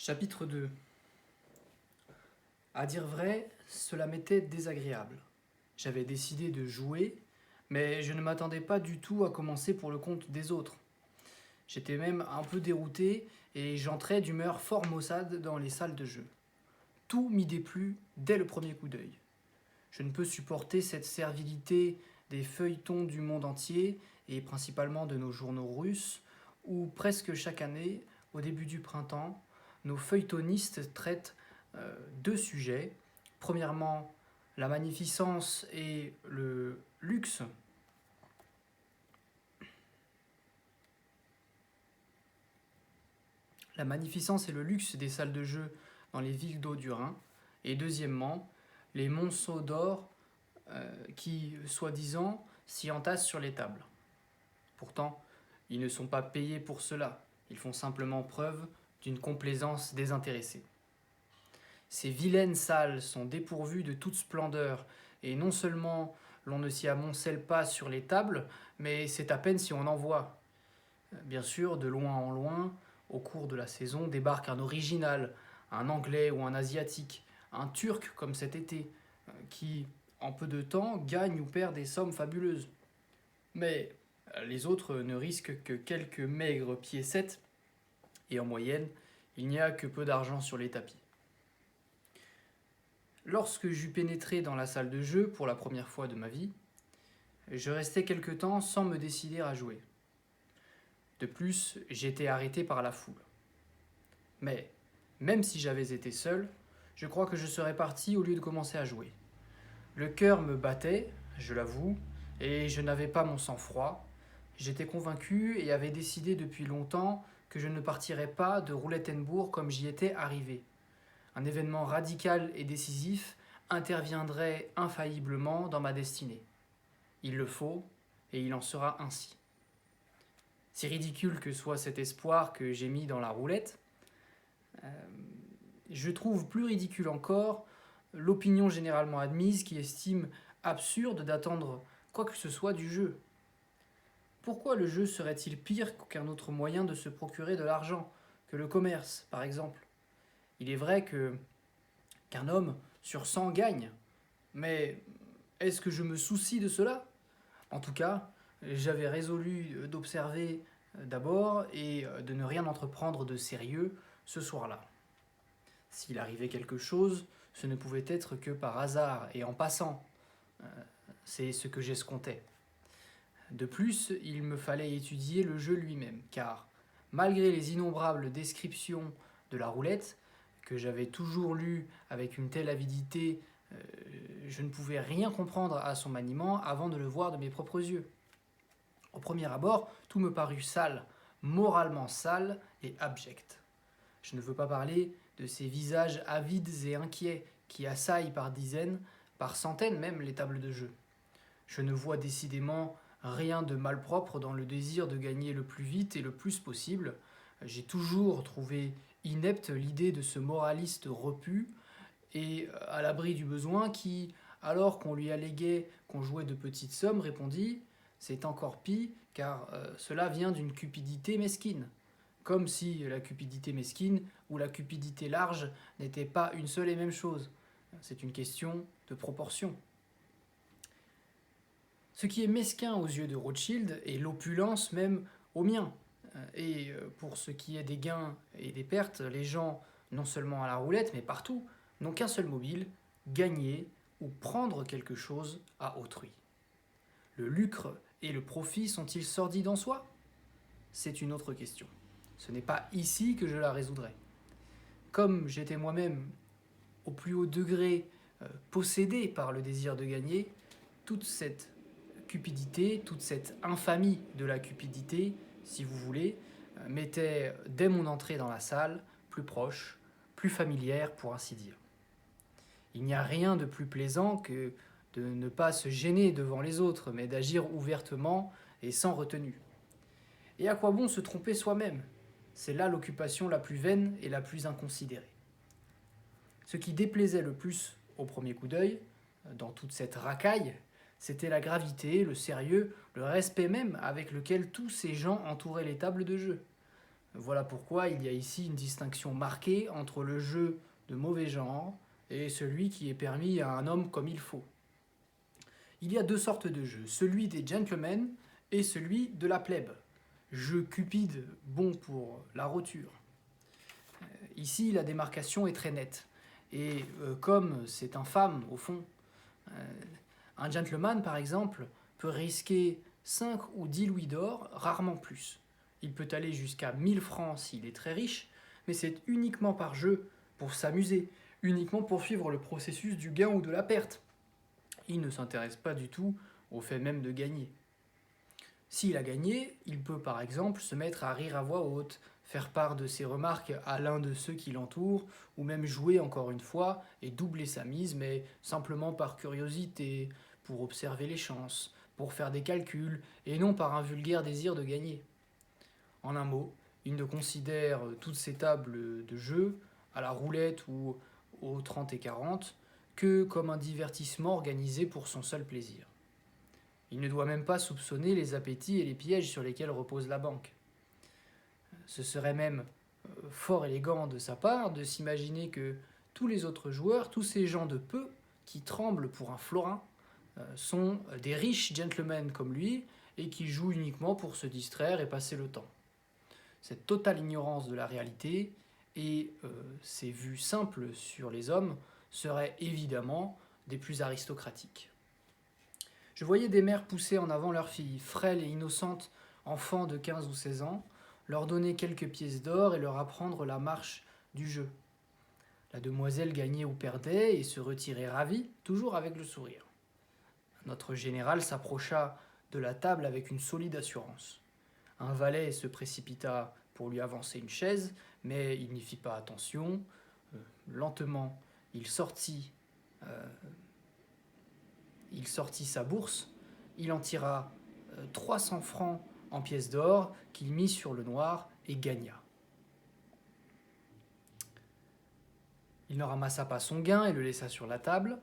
Chapitre 2. À dire vrai, cela m'était désagréable. J'avais décidé de jouer, mais je ne m'attendais pas du tout à commencer pour le compte des autres. J'étais même un peu dérouté et j'entrais d'humeur fort maussade dans les salles de jeu. Tout m'y déplut dès le premier coup d'œil. Je ne peux supporter cette servilité des feuilletons du monde entier, et principalement de nos journaux russes, où presque chaque année, au début du printemps, nos feuilletonistes traitent deux sujets. Premièrement, la magnificence et le luxe. La magnificence et le luxe des salles de jeu dans les villes d'eau du Rhin. Et deuxièmement, les monceaux d'or qui, soi-disant, s'y entassent sur les tables. Pourtant, ils ne sont pas payés pour cela. Ils font simplement preuve d'une complaisance désintéressée. Ces vilaines salles sont dépourvues de toute splendeur, et non seulement l'on ne s'y amoncelle pas sur les tables, mais c'est à peine si on en voit. Bien sûr, de loin en loin, au cours de la saison, débarque un original, un anglais ou un asiatique, un turc comme cet été, qui, en peu de temps, gagne ou perd des sommes fabuleuses. Mais les autres ne risquent que quelques maigres piécettes, et en moyenne, il n'y a que peu d'argent sur les tapis. Lorsque j'eus pénétré dans la salle de jeu pour la première fois de ma vie, je restai quelque temps sans me décider à jouer. De plus, j'étais arrêté par la foule. Mais, même si j'avais été seul, je crois que je serais parti au lieu de commencer à jouer. Le cœur me battait, je l'avoue, et je n'avais pas mon sang-froid. J'étais convaincu et avais décidé depuis longtemps que je ne partirais pas de Roulettenbourg comme j'y étais arrivé. Un événement radical et décisif interviendrait infailliblement dans ma destinée. Il le faut, et il en sera ainsi. Si ridicule que soit cet espoir que j'ai mis dans la roulette, je trouve plus ridicule encore l'opinion généralement admise qui estime absurde d'attendre quoi que ce soit du jeu. Pourquoi le jeu serait-il pire qu'aucun autre moyen de se procurer de l'argent, que le commerce par exemple? Il est vrai qu'un homme sur 100 gagne, mais est-ce que je me soucie de cela? En tout cas, j'avais résolu d'observer d'abord et de ne rien entreprendre de sérieux ce soir-là. S'il arrivait quelque chose, ce ne pouvait être que par hasard et en passant. C'est ce que j'escomptais. De plus, il me fallait étudier le jeu lui-même, car malgré les innombrables descriptions de la roulette, que j'avais toujours lues avec une telle avidité, je ne pouvais rien comprendre à son maniement avant de le voir de mes propres yeux. Au premier abord, tout me parut sale, moralement sale et abject. Je ne veux pas parler de ces visages avides et inquiets qui assaillent par dizaines, par centaines même, les tables de jeu. Je ne vois décidément rien de malpropre dans le désir de gagner le plus vite et le plus possible. J'ai toujours trouvé inepte l'idée de ce moraliste repu et à l'abri du besoin qui, alors qu'on lui alléguait qu'on jouait de petites sommes, répondit « c'est encore pis car cela vient d'une cupidité mesquine ». Comme si la cupidité mesquine ou la cupidité large n'étaient pas une seule et même chose. C'est une question de proportion. Ce qui est mesquin aux yeux de Rothschild est l'opulence même aux miens. Et pour ce qui est des gains et des pertes, les gens, non seulement à la roulette, mais partout, n'ont qu'un seul mobile, gagner ou prendre quelque chose à autrui. Le lucre et le profit sont-ils sordides en soi? C'est une autre question. Ce n'est pas ici que je la résoudrai. Comme j'étais moi-même au plus haut degré possédé par le désir de gagner, toute cette cupidité, toute cette infamie de la cupidité, si vous voulez, m'était dès mon entrée dans la salle plus proche, plus familière pour ainsi dire. Il n'y a rien de plus plaisant que de ne pas se gêner devant les autres, mais d'agir ouvertement et sans retenue. Et à quoi bon se tromper soi-même? C'est là l'occupation la plus vaine et la plus inconsidérée. Ce qui déplaisait le plus au premier coup d'œil, dans toute cette racaille, c'était la gravité, le sérieux, le respect même avec lequel tous ces gens entouraient les tables de jeu. Voilà pourquoi il y a ici une distinction marquée entre le jeu de mauvais genre et celui qui est permis à un homme comme il faut. Il y a deux sortes de jeux, celui des gentlemen et celui de la plèbe. Jeu cupide, bon pour la roture. Ici, la démarcation est très nette. Et comme c'est infâme, au fond, un gentleman, par exemple, peut risquer 5 ou 10 louis d'or, rarement plus. Il peut aller jusqu'à 1000 francs s'il est très riche, mais c'est uniquement par jeu, pour s'amuser, uniquement pour suivre le processus du gain ou de la perte. Il ne s'intéresse pas du tout au fait même de gagner. S'il a gagné, il peut par exemple se mettre à rire à voix haute, faire part de ses remarques à l'un de ceux qui l'entourent, ou même jouer encore une fois et doubler sa mise, mais simplement par curiosité, pour observer les chances, pour faire des calculs, et non par un vulgaire désir de gagner. En un mot, il ne considère toutes ces tables de jeu, à la roulette ou aux 30 et 40, que comme un divertissement organisé pour son seul plaisir. Il ne doit même pas soupçonner les appétits et les pièges sur lesquels repose la banque. Ce serait même fort élégant de sa part de s'imaginer que tous les autres joueurs, tous ces gens de peu qui tremblent pour un florin, sont des riches gentlemen comme lui et qui jouent uniquement pour se distraire et passer le temps. Cette totale ignorance de la réalité et ces vues simples sur les hommes seraient évidemment des plus aristocratiques. Je voyais des mères pousser en avant leurs filles, frêles et innocentes, enfants de 15 ou 16 ans, leur donner quelques pièces d'or et leur apprendre la marche du jeu. La demoiselle gagnait ou perdait et se retirait ravie, toujours avec le sourire. Notre général s'approcha de la table avec une solide assurance. Un valet se précipita pour lui avancer une chaise, mais il n'y fit pas attention. Lentement, il sortit sa bourse, il en tira 300 francs en pièces d'or qu'il mit sur le noir et gagna. Il ne ramassa pas son gain et le laissa sur la table.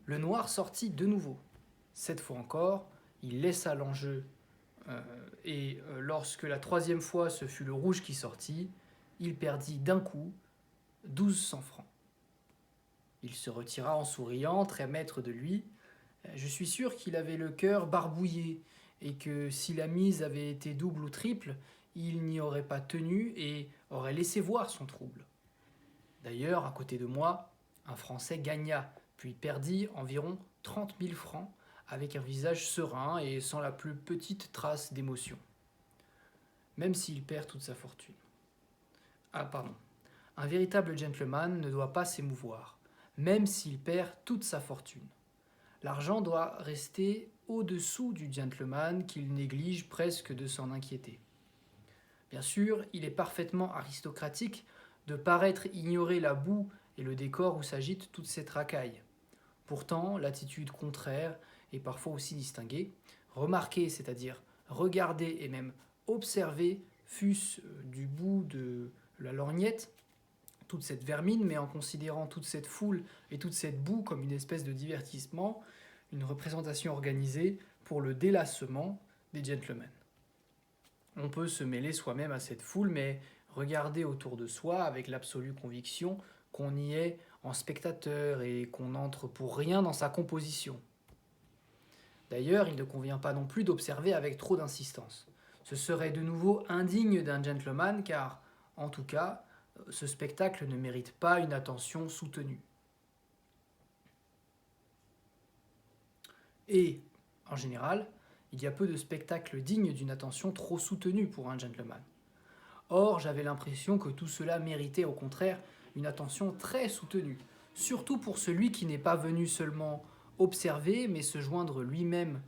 Le noir sortit de nouveau. Cette fois encore, il laissa l'enjeu et lorsque la troisième fois ce fut le rouge qui sortit, il perdit d'un coup 1200 francs. Il se retira en souriant, très maître de lui. Je suis sûr qu'il avait le cœur barbouillé et que si la mise avait été double ou triple, il n'y aurait pas tenu et aurait laissé voir son trouble. D'ailleurs, à côté de moi, un Français gagna, puis perdit environ 30 000 francs avec un visage serein et sans la plus petite trace d'émotion. Même s'il perd toute sa fortune. Un véritable gentleman ne doit pas s'émouvoir, même s'il perd toute sa fortune. L'argent doit rester au-dessous du gentleman qu'il néglige presque de s'en inquiéter. Bien sûr, il est parfaitement aristocratique de paraître ignorer la boue et le décor où s'agite toute cette racaille. Pourtant, l'attitude contraire est parfois aussi distinguée. Remarquer, c'est-à-dire regarder et même observer, fût-ce du bout de la lorgnette, toute cette vermine, mais en considérant toute cette foule et toute cette boue comme une espèce de divertissement, une représentation organisée pour le délassement des gentlemen. On peut se mêler soi-même à cette foule, mais regarder autour de soi avec l'absolue conviction qu'on y est en spectateur et qu'on n'entre pour rien dans sa composition. D'ailleurs, il ne convient pas non plus d'observer avec trop d'insistance. Ce serait de nouveau indigne d'un gentleman car, en tout cas, ce spectacle ne mérite pas une attention soutenue. Et, en général, il y a peu de spectacles dignes d'une attention trop soutenue pour un gentleman. Or, j'avais l'impression que tout cela méritait au contraire une attention très soutenue, surtout pour celui qui n'est pas venu seulement observer, mais se joindre lui-même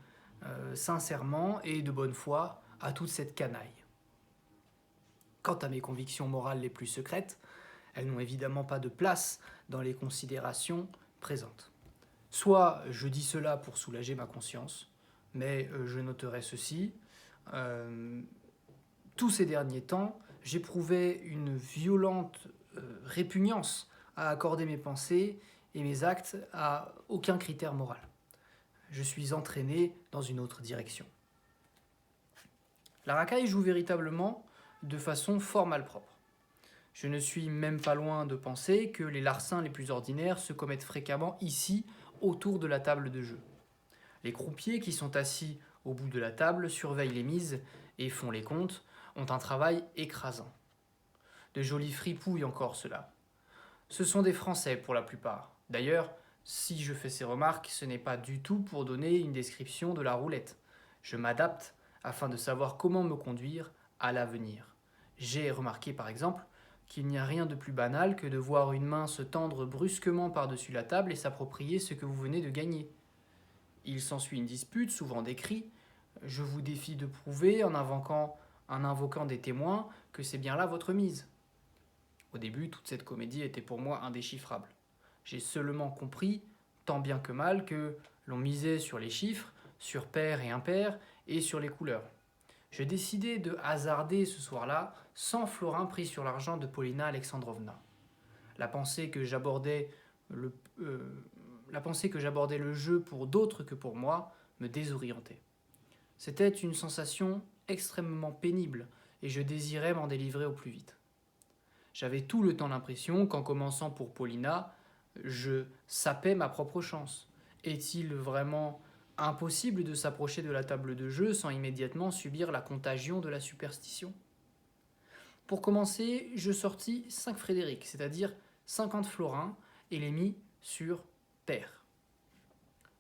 sincèrement et de bonne foi à toute cette canaille. Quant à mes convictions morales les plus secrètes, elles n'ont évidemment pas de place dans les considérations présentes. Soit je dis cela pour soulager ma conscience, mais je noterai ceci. Tous ces derniers temps, j'éprouvais une violente répugnance à accorder mes pensées et mes actes à aucun critère moral. Je suis entraîné dans une autre direction. La racaille joue véritablement de façon fort malpropre. Je ne suis même pas loin de penser que les larcins les plus ordinaires se commettent fréquemment ici, autour de la table de jeu. Les croupiers qui sont assis au bout de la table surveillent les mises et font les comptes, ont un travail écrasant. De jolies fripouilles encore cela. Ce sont des Français pour la plupart. D'ailleurs, si je fais ces remarques, ce n'est pas du tout pour donner une description de la roulette. Je m'adapte afin de savoir comment me conduire à l'avenir. J'ai remarqué par exemple qu'il n'y a rien de plus banal que de voir une main se tendre brusquement par-dessus la table et s'approprier ce que vous venez de gagner. Il s'ensuit une dispute, souvent des cris. Je vous défie de prouver en invoquant des témoins que c'est bien là votre mise. Au début, toute cette comédie était pour moi indéchiffrable. J'ai seulement compris, tant bien que mal, que l'on misait sur les chiffres, sur pair et impair, et sur les couleurs. Je décidai de hasarder ce soir-là 100 florins pris sur l'argent de Paulina Alexandrovna. La pensée que j'abordais le jeu pour d'autres que pour moi me désorientait. C'était une sensation extrêmement pénible et je désirais m'en délivrer au plus vite. J'avais tout le temps l'impression qu'en commençant pour Paulina, je sapais ma propre chance. Est-il vraiment impossible de s'approcher de la table de jeu sans immédiatement subir la contagion de la superstition ? Pour commencer, je sortis 5 Frédéric, c'est-à-dire 50 florins, et les mis sur pair.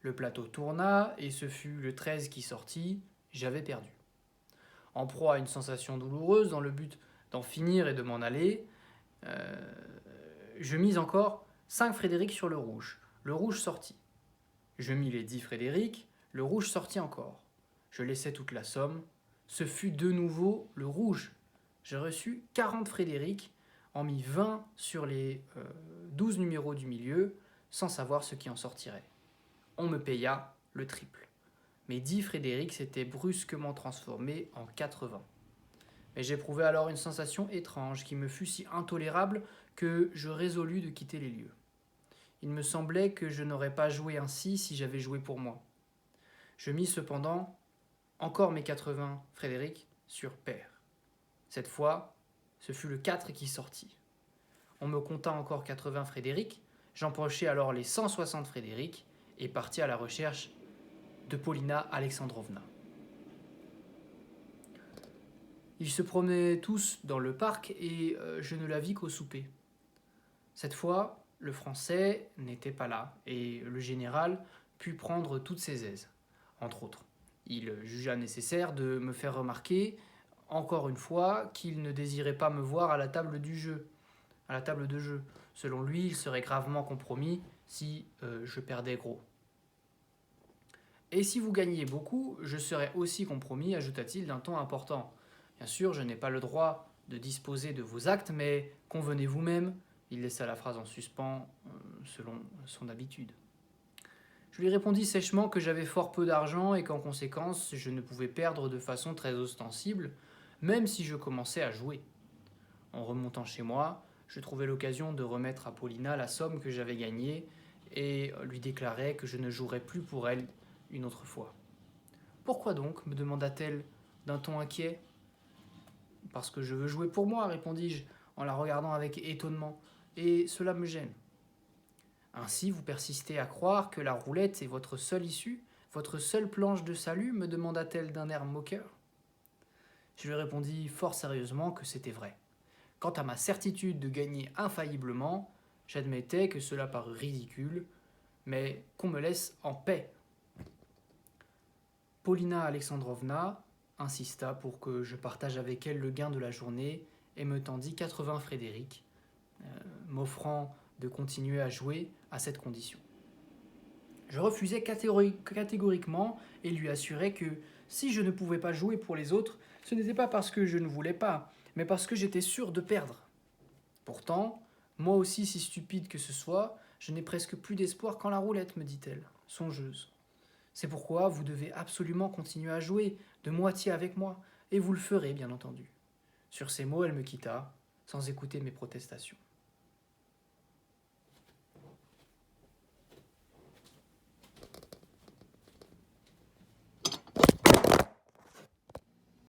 Le plateau tourna, et ce fut le 13 qui sortit, j'avais perdu. En proie à une sensation douloureuse, dans le but d'en finir et de m'en aller, je mis encore 5 Frédéric sur le rouge. Le rouge sortit. Je mis les 10 Frédéric, le rouge sortit encore. Je laissai toute la somme. Ce fut de nouveau le rouge. J'ai reçu 40 Frédéric, en mis 20 sur les 12 numéros du milieu, sans savoir ce qui en sortirait. On me paya le triple. Mes 10 Frédéric s'étaient brusquement transformés en 80. Mais j'éprouvais alors une sensation étrange qui me fut si intolérable que je résolus de quitter les lieux. Il me semblait que je n'aurais pas joué ainsi si j'avais joué pour moi. Je mis cependant encore mes 80 Frédéric sur pair. Cette fois, ce fut le 4 qui sortit. On me compta encore 80 Frédéric, j'empochai alors les 160 Frédéric et partis à la recherche de Paulina Alexandrovna. Ils se promenaient tous dans le parc et je ne la vis qu'au souper. Cette fois, le Français n'était pas là et le général put prendre toutes ses aises. Entre autres, il jugea nécessaire de me faire remarquer, encore une fois, qu'il ne désirait pas me voir à la table de jeu. Selon lui, il serait gravement compromis si je perdais gros. Et si vous gagnez beaucoup, je serai aussi compromis, ajouta-t-il d'un ton important. Bien sûr, je n'ai pas le droit de disposer de vos actes, mais convenez vous-même. Il laissa la phrase en suspens, selon son habitude. Je lui répondis sèchement que j'avais fort peu d'argent et qu'en conséquence, je ne pouvais perdre de façon très ostensible, même si je commençais à jouer. En remontant chez moi, je trouvai l'occasion de remettre à Paulina la somme que j'avais gagnée et lui déclarai que je ne jouerais plus pour elle une autre fois. « Pourquoi donc ?» me demanda-t-elle d'un ton inquiet. « Parce que je veux jouer pour moi, répondis-je en la regardant avec étonnement, et cela me gêne. » Ainsi, vous persistez à croire que la roulette est votre seule issue, votre seule planche de salut, me demanda-t-elle d'un air moqueur. Je lui répondis fort sérieusement que c'était vrai. Quant à ma certitude de gagner infailliblement, j'admettais que cela parut ridicule, mais qu'on me laisse en paix. Paulina Alexandrovna insista pour que je partage avec elle le gain de la journée et me tendit 80 Frédéric, m'offrant de continuer à jouer à cette condition. Je refusai catégoriquement et lui assurai que si je ne pouvais pas jouer pour les autres, ce n'était pas parce que je ne voulais pas, mais parce que j'étais sûr de perdre. Pourtant, moi aussi si stupide que ce soit, je n'ai presque plus d'espoir qu'en la roulette, me dit-elle, songeuse. C'est pourquoi vous devez absolument continuer à jouer, de moitié avec moi, et vous le ferez, bien entendu. Sur ces mots, elle me quitta, sans écouter mes protestations.